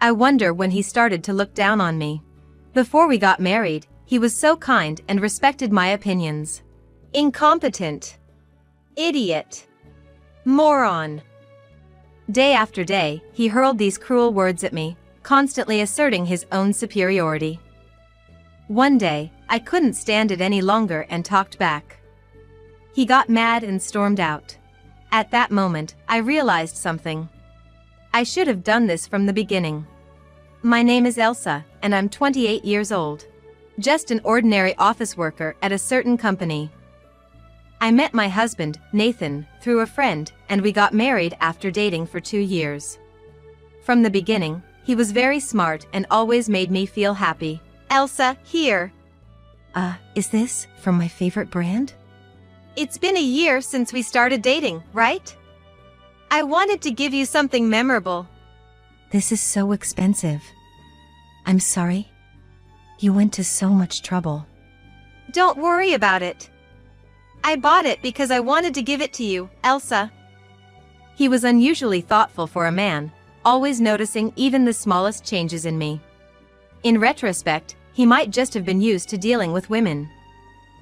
I wonder when he started to look down on me. Before we got married, he was so kind and respected my opinions. Incompetent. Idiot. Moron. Day after day, he hurled these cruel words at me, constantly asserting his own superiority. One day, I couldn't stand it any longer and talked back. He got mad and stormed out. At that moment, I realized something. I should have done this from the beginning. My name is Elsa, and I'm 28 years old. Just an ordinary office worker at a certain company. I met my husband, Nathan, through a friend, and we got married after dating for 2 years. From the beginning, he was very smart and always made me feel happy. Elsa, here. Is this from my favorite brand? It's been a year since we started dating, right? I wanted to give you something memorable. This is so expensive. I'm sorry. You went to so much trouble. Don't worry about it. I bought it because I wanted to give it to you, Elsa. He was unusually thoughtful for a man, always noticing even the smallest changes in me. In retrospect, he might just have been used to dealing with women.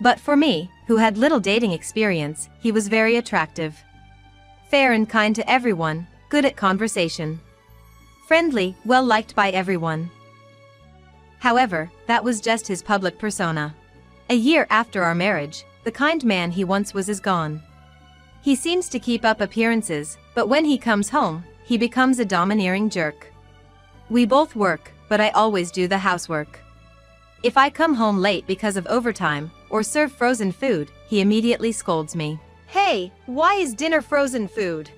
But for me, who had little dating experience, he was very attractive. Fair and kind to everyone, good at conversation. Friendly, well-liked by everyone. However, that was just his public persona. A year after our marriage, the kind man he once was is gone. He seems to keep up appearances, but when he comes home, he becomes a domineering jerk. We both work, but I always do the housework. If I come home late because of overtime, or serve frozen food, he immediately scolds me. Hey, why is dinner frozen food?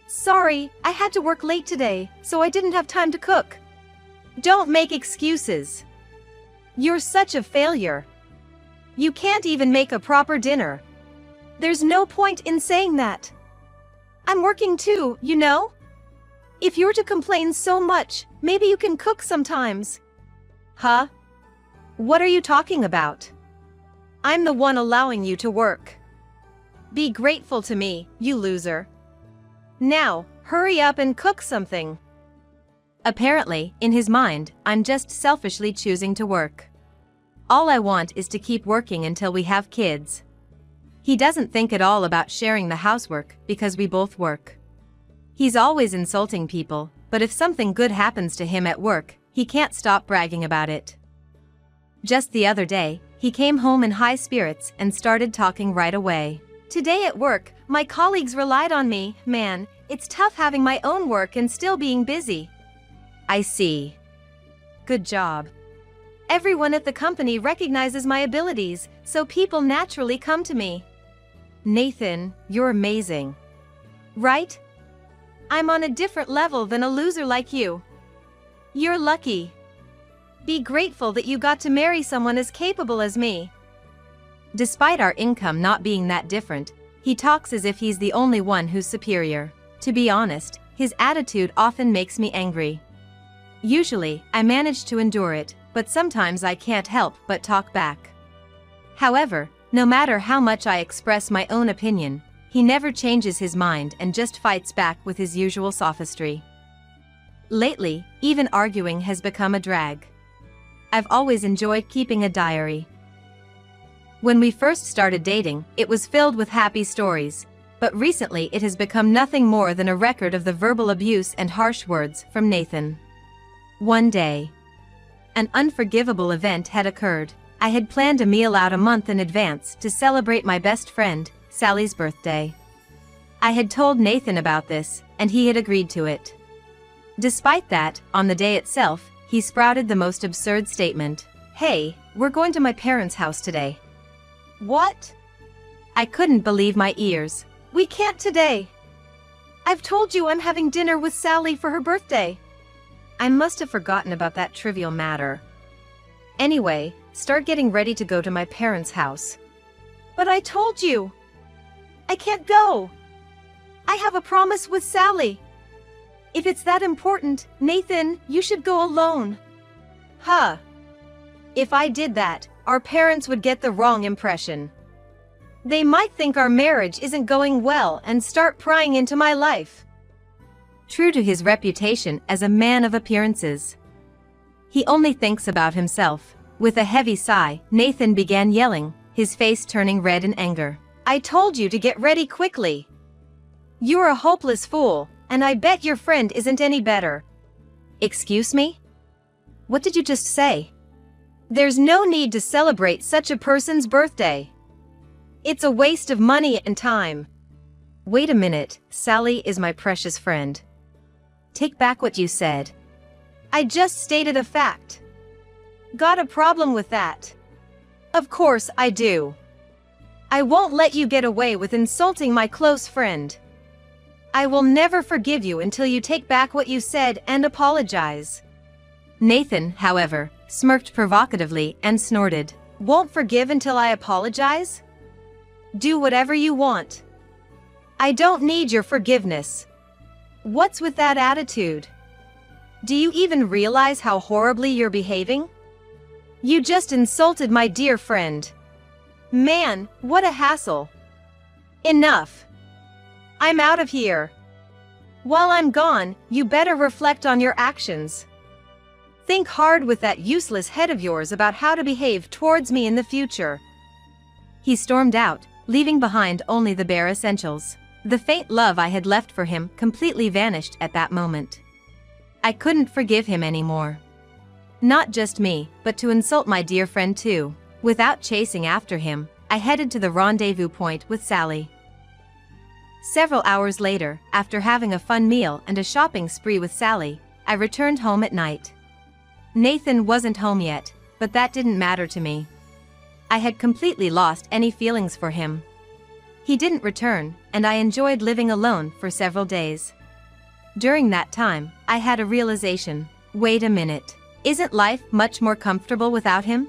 Sorry, I had to work late today, so I didn't have time to cook. Don't make excuses. You're such a failure. You can't even make a proper dinner. There's no point in saying that. I'm working too, you know? If you're to complain so much, maybe you can cook sometimes. Huh? What are you talking about? I'm the one allowing you to work. Be grateful to me, you loser. Now, hurry up and cook something. Apparently, in his mind, I'm just selfishly choosing to work. All I want is to keep working until we have kids. He doesn't think at all about sharing the housework because we both work. He's always insulting people, but if something good happens to him at work, he can't stop bragging about it. Just the other day, he came home in high spirits and started talking right away. Today at work, my colleagues relied on me. Man, it's tough having my own work and still being busy. I see. Good job. Everyone at the company recognizes my abilities, so people naturally come to me. Nathan, you're amazing. Right? I'm on a different level than a loser like you. You're lucky. Be grateful that you got to marry someone as capable as me. Despite our income not being that different, he talks as if he's the only one who's superior. To be honest, his attitude often makes me angry. Usually, I manage to endure it, but sometimes I can't help but talk back. However, no matter how much I express my own opinion, he never changes his mind and just fights back with his usual sophistry. Lately, even arguing has become a drag. I've always enjoyed keeping a diary. When we first started dating, it was filled with happy stories, but recently it has become nothing more than a record of the verbal abuse and harsh words from Nathan. One day, an unforgivable event had occurred. I had planned a meal out a month in advance to celebrate my best friend, Sally's birthday. I had told Nathan about this, and he had agreed to it. Despite that, on the day itself, he sprouted the most absurd statement. Hey, we're going to my parents' house today. What? I couldn't believe my ears. We can't today. I've told you I'm having dinner with Sally for her birthday. I must have forgotten about that trivial matter. Anyway, start getting ready to go to my parents' house. But I told you. I can't go. I have a promise with Sally. If it's that important, Nathan, you should go alone. Huh. If I did that, our parents would get the wrong impression. They might think our marriage isn't going well and start prying into my life. true to his reputation as a man of appearances. He only thinks about himself. With a heavy sigh, Nathan began yelling, his face turning red in anger. I told you to get ready quickly. You're a hopeless fool, and I bet your friend isn't any better. Excuse me? What did you just say? There's no need to celebrate such a person's birthday. It's a waste of money and time. Wait a minute, Sally is my precious friend. Take back what you said. I just stated a fact. Got a problem with that? Of course I do. I won't let you get away with insulting my close friend. I will never forgive you until you take back what you said and apologize. Nathan, however, smirked provocatively and snorted. Won't forgive until I apologize? Do whatever you want. I don't need your forgiveness. What's with that attitude? Do you even realize how horribly you're behaving? You just insulted my dear friend. Man, what a hassle. Enough. I'm out of here. While I'm gone, you better reflect on your actions. Think hard with that useless head of yours about how to behave towards me in the future. He stormed out, leaving behind only the bare essentials. The faint love I had left for him completely vanished at that moment. I couldn't forgive him anymore. Not just me, but to insult my dear friend too. Without chasing after him, I headed to the rendezvous point with Sally. Several hours later, after having a fun meal and a shopping spree with Sally, I returned home at night. Nathan wasn't home yet, but that didn't matter to me. I had completely lost any feelings for him. He didn't return, and I enjoyed living alone for several days. During that time, I had a realization. Wait a minute. Isn't life much more comfortable without him?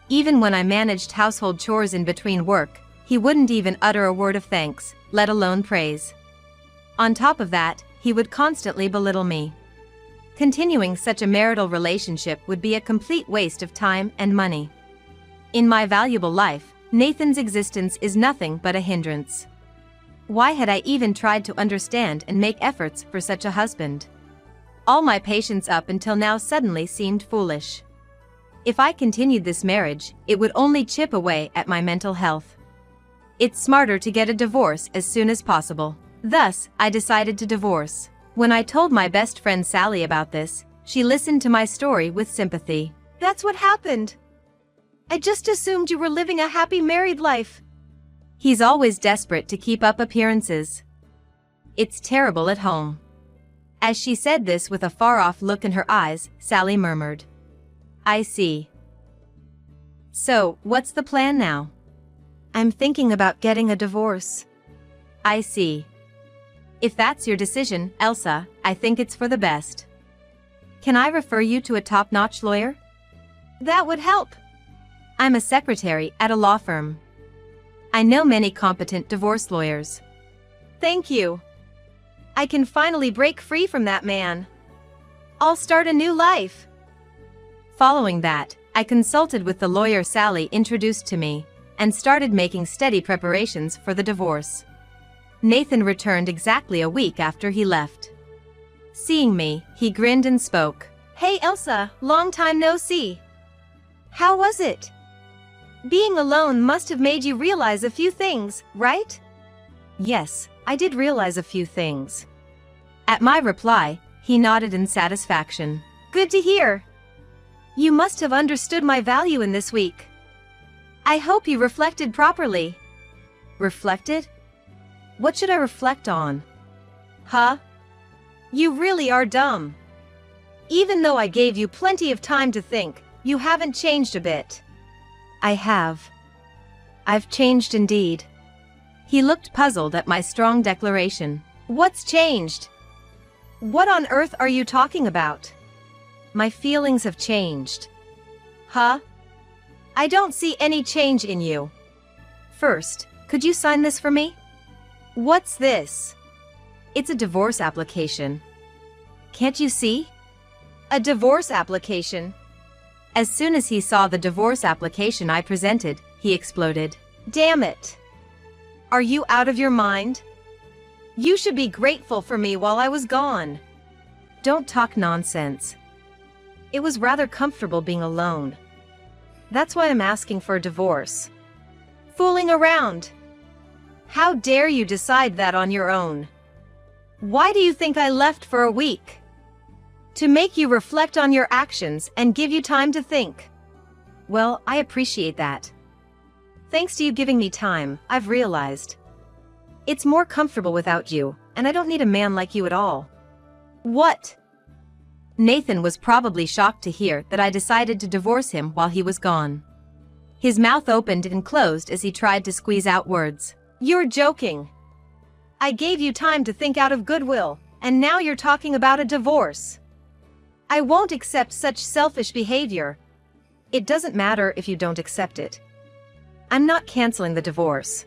Even when I managed household chores in between work, he wouldn't even utter a word of thanks, let alone praise. On top of that, he would constantly belittle me. Continuing such a marital relationship would be a complete waste of time and money. In my valuable life, Nathan's existence is nothing but a hindrance. Why had I even tried to understand and make efforts for such a husband? All my patience up until now suddenly seemed foolish. If I continued this marriage, it would only chip away at my mental health. It's smarter to get a divorce as soon as possible. Thus, I decided to divorce. When I told my best friend Sally about this, she listened to my story with sympathy. That's what happened. I just assumed you were living a happy married life. He's always desperate to keep up appearances. It's terrible at home. As she said this with a far-off look in her eyes, Sally murmured. I see. So, what's the plan now? I'm thinking about getting a divorce. I see. If that's your decision, Elsa, I think it's for the best. Can I refer you to a top-notch lawyer? That would help. I'm a secretary at a law firm. I know many competent divorce lawyers. Thank you. I can finally break free from that man. I'll start a new life. Following that, I consulted with the lawyer Sally introduced to me, and started making steady preparations for the divorce. Nathan returned exactly a week after he left. Seeing me, he grinned and spoke. Hey Elsa, long time no see. How was it? Being alone must have made you realize a few things, right? Yes, I did realize a few things. At my reply, he nodded in satisfaction. Good to hear. You must have understood my value in this week. I hope you reflected properly. Reflected? What should I reflect on? Huh? You really are dumb. Even though I gave you plenty of time to think, you haven't changed a bit. I have. I've changed indeed. He looked puzzled at my strong declaration. What's changed? What on earth are you talking about? My feelings have changed. Huh? I don't see any change in you. First, could you sign this for me? What's this? It's a divorce application. Can't you see? A divorce application. As soon as he saw the divorce application I presented, he exploded. Damn it! Are you out of your mind? You should be grateful for me while I was gone. Don't talk nonsense. It was rather comfortable being alone. That's why I'm asking for a divorce. Fooling around. How dare you decide that on your own? Why do you think I left for a week? To make you reflect on your actions and give you time to think. Well, I appreciate that. Thanks to you giving me time, I've realized it's more comfortable without you, and I don't need a man like you at all. What? Nathan was probably shocked to hear that I decided to divorce him while he was gone. His mouth opened and closed as he tried to squeeze out words. You're joking. I gave you time to think out of goodwill, and now you're talking about a divorce. I won't accept such selfish behavior. It doesn't matter if you don't accept it. I'm not canceling the divorce.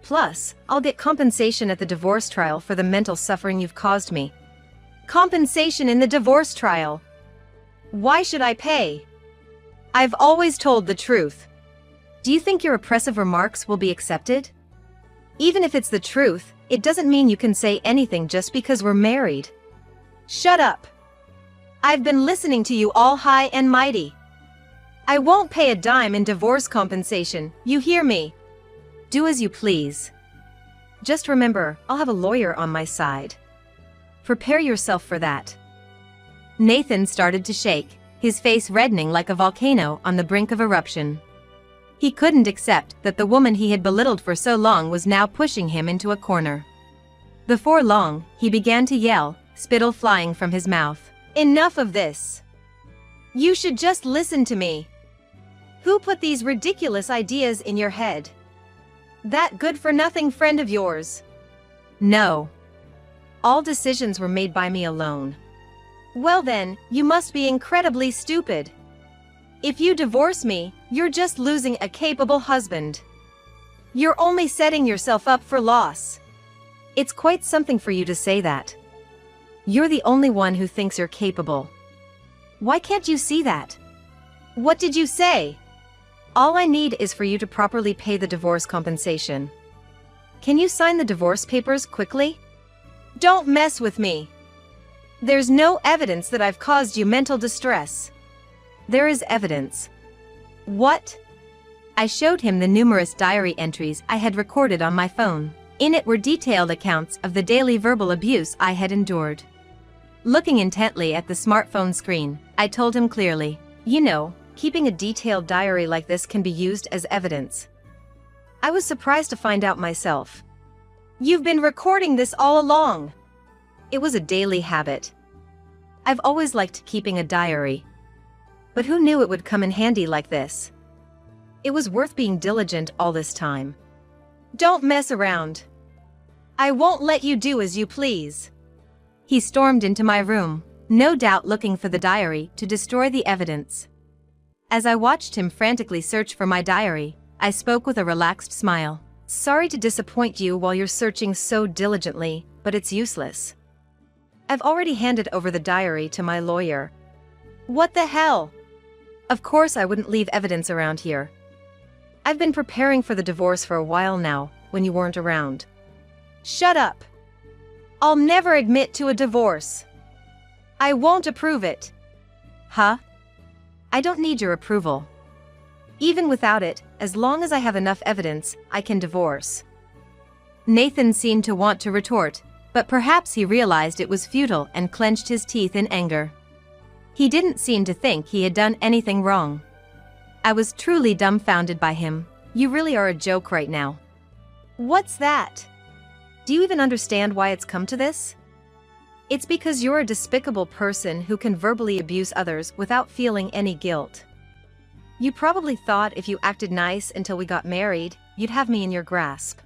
Plus, I'll get compensation at the divorce trial for the mental suffering you've caused me. Compensation in the divorce trial? Why should I pay? I've always told the truth. Do you think your oppressive remarks will be accepted? Even if it's the truth, it doesn't mean you can say anything just because we're married. Shut up. I've been listening to you all high and mighty. I won't pay a dime in divorce compensation, you hear me? Do as you please. Just remember, I'll have a lawyer on my side. Prepare yourself for that. Nathan started to shake, his face reddening like a volcano on the brink of eruption. He couldn't accept that the woman he had belittled for so long was now pushing him into a corner. Before long, he began to yell, spittle flying from his mouth. Enough of this. You should just listen to me. Who put these ridiculous ideas in your head? That good-for-nothing friend of yours? No. All decisions were made by me alone. Well then, you must be incredibly stupid. If you divorce me, you're just losing a capable husband. You're only setting yourself up for loss. It's quite something for you to say that. You're the only one who thinks you're capable. Why can't you see that? What did you say? All I need is for you to properly pay the divorce compensation. Can you sign the divorce papers quickly? Don't mess with me. There's no evidence that I've caused you mental distress. There is evidence. What? I showed him the numerous diary entries I had recorded on my phone. In it were detailed accounts of the daily verbal abuse I had endured. Looking intently at the smartphone screen, I told him clearly, you know, keeping a detailed diary like this can be used as evidence. I was surprised to find out myself. You've been recording this all along. It was a daily habit. I've always liked keeping a diary. But who knew it would come in handy like this? It was worth being diligent all this time. Don't mess around. I won't let you do as you please. He stormed into my room, no doubt looking for the diary to destroy the evidence. As I watched him frantically search for my diary, I spoke with a relaxed smile. Sorry to disappoint you while you're searching so diligently, but it's useless. I've already handed over the diary to my lawyer. What the hell? Of course I wouldn't leave evidence around here. I've been preparing for the divorce for a while now, when you weren't around. Shut up. I'll never admit to a divorce. I won't approve it. Huh? I don't need your approval. Even without it, as long as I have enough evidence, I can divorce. Nathan seemed to want to retort, but perhaps he realized it was futile and clenched his teeth in anger. He didn't seem to think he had done anything wrong. I was truly dumbfounded by him. You really are a joke right now. What's that? Do you even understand why it's come to this? It's because you're a despicable person who can verbally abuse others without feeling any guilt. You probably thought if you acted nice until we got married, you'd have me in your grasp.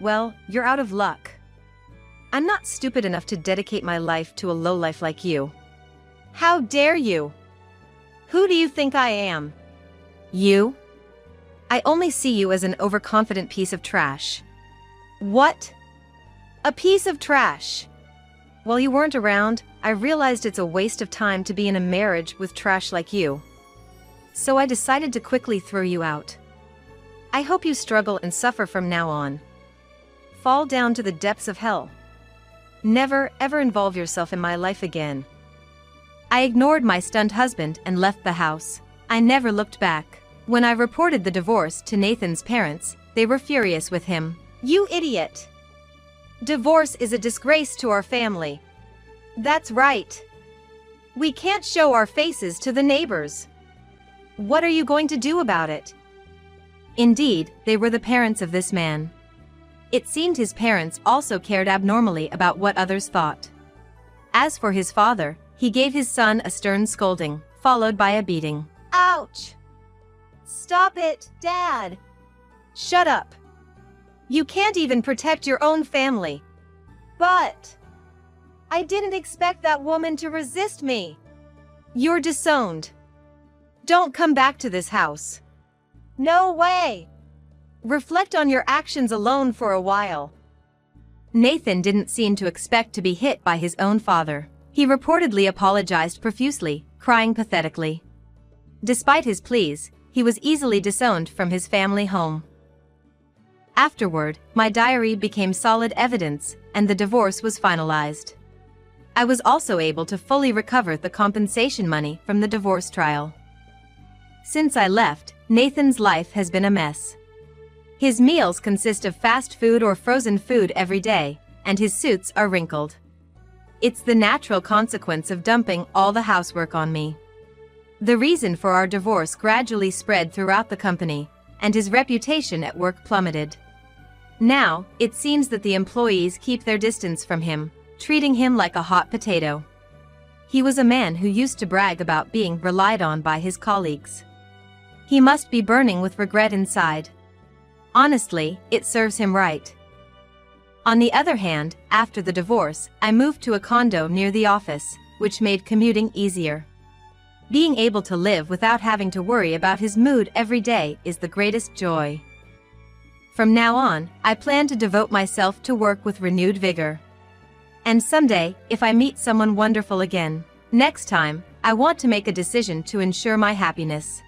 Well, you're out of luck. I'm not stupid enough to dedicate my life to a lowlife like you. How dare you? Who do you think I am? You? I only see you as an overconfident piece of trash. What? A piece of trash? While you weren't around, I realized it's a waste of time to be in a marriage with trash like you. So I decided to quickly throw you out. I hope you struggle and suffer from now on. fall down to the depths of hell. Never, ever involve yourself in my life again. I ignored my stunned husband and left the house. I never looked back. When I reported the divorce to Nathan's parents, they were furious with him. You idiot! Divorce is a disgrace to our family. That's right. We can't show our faces to the neighbors. What are you going to do about it? Indeed, they were the parents of this man. It seemed his parents also cared abnormally about what others thought. As for his father, he gave his son a stern scolding, followed by a beating. Ouch! Stop it, Dad! Shut up! You can't even protect your own family. But I didn't expect that woman to resist me. You're disowned. Don't come back to this house. No way! Reflect on your actions alone for a while. Nathan didn't seem to expect to be hit by his own father. He reportedly apologized profusely, crying pathetically. Despite his pleas, he was easily disowned from his family home. Afterward, my diary became solid evidence, and the divorce was finalized. I was also able to fully recover the compensation money from the divorce trial. Since I left, Nathan's life has been a mess. His meals consist of fast food or frozen food every day, and his suits are wrinkled. It's the natural consequence of dumping all the housework on me. The reason for our divorce gradually spread throughout the company, and his reputation at work plummeted. Now, it seems that the employees keep their distance from him, treating him like a hot potato. He was a man who used to brag about being relied on by his colleagues. He must be burning with regret inside. Honestly, it serves him right. On the other hand, after the divorce, I moved to a condo near the office, which made commuting easier. Being able to live without having to worry about his mood every day is the greatest joy. From now on, I plan to devote myself to work with renewed vigor. And someday, if I meet someone wonderful again, next time, I want to make a decision to ensure my happiness.